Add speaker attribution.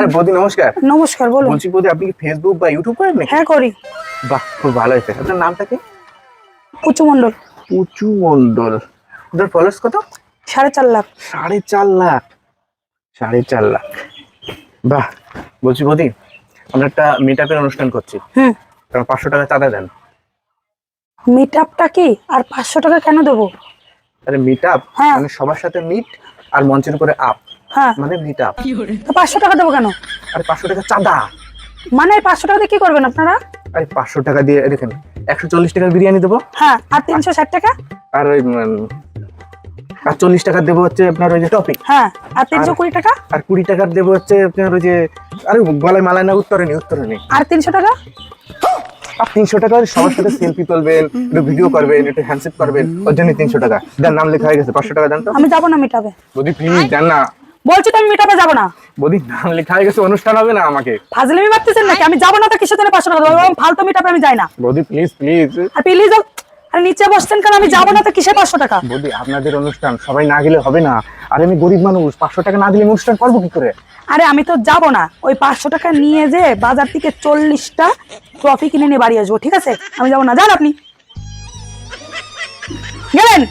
Speaker 1: আরে বৌদি নমস্কার।
Speaker 2: নমস্কার, বলুন।
Speaker 1: বলছি বৌদি আপনি কি ফেসবুক বা ইউটিউব করেন নাকি?
Speaker 2: হ্যাঁ, করি।
Speaker 1: বাহ, খুব ভালো হয়েছে। আপনার নামটা কি?
Speaker 2: পুচু মন্ডল।
Speaker 1: পুচু মন্ডল। আপনার ফলোয়ার্স কত?
Speaker 2: 4.5 লাখ।
Speaker 1: 4.5 লাখ। 4.5 লাখ। বাহ। বলছি বৌদি, আমরা একটা মিট আপের অনুষ্ঠান করছি,
Speaker 2: হুম।
Speaker 1: কারণ 500 টাকা চাঁদা দেন।
Speaker 2: মিট আপটা কি আর 500 টাকা কেন দেবো?
Speaker 1: আরে মিট আপ
Speaker 2: হ্যাঁ।
Speaker 1: মানে সবার সাথে মিট আর মঞ্চের উপরে আপ,
Speaker 2: হ্যাঁ,
Speaker 1: মানে মিট আপ।
Speaker 2: তো 500 টাকা দেবো কেন?
Speaker 1: আরে 500 টাকা চাঁদা।
Speaker 2: মানে 500 টাকা দিয়ে কি করবেন আপনারা?
Speaker 1: আরে 500 টাকা দিয়ে দেখেন 140 টাকার বিরিয়ানি দেবো,
Speaker 2: হ্যাঁ, আর 360 টাকা?
Speaker 1: আর ওই আর 40 টাকা দেবো হচ্ছে আপনার ওই যে টপিক,
Speaker 2: হ্যাঁ, আর 320 টাকা?
Speaker 1: আর 20 টাকার দেবো হচ্ছে আপনার ওই যে আরে গলায় মালায় না উত্তরণী।
Speaker 2: আর 300 টাকা?
Speaker 1: আর 300 টাকা সবার সাথে সেলফি তুলবেন, একটু ভিডিও করবেন, একটু হ্যান্ডশেক করবেন, ওর জন্য 300 টাকা দেন। নাম লেখা হয়ে গেছে, 500 টাকা দেন তো।
Speaker 2: আমি যাবো না মিট আপে।
Speaker 1: বৌদি প্লিজ দেন না।
Speaker 2: বলছি তো আমি মিট আপে যাবো না।
Speaker 1: বৌদি নাম লেখা হয়ে গেছে, অনুষ্ঠান হবে না আমাকে।
Speaker 2: ফাজলামি মারতেছেন নাকি? আমি যাবো না তো কিসের জন্য 500 টাকা দেবো? ফালতু মিট আপে আমি যাই না।
Speaker 1: বৌদি প্লিজ প্লিজ।
Speaker 2: আর প্লিজ, আরে নিচে বসছেন কেন? আমি যাবো না তো কিসে 500 টাকা?
Speaker 1: বৌদি আপনাদের অনুষ্ঠান সবাই না গেলে হবে না, আর আমি গরিব মানুষ, 500 টাকা না দিলে আমি অনুষ্ঠান করবো কি করে?
Speaker 2: আরে আমি তো যাবো না। ওই 500 টাকা নিয়ে যে বাজার থেকে 40টা ট্রফি কিনে নিয়ে বাড়ি আসবো, ঠিক আছে? আমি যাবো না। যান আপনি। গেলেন?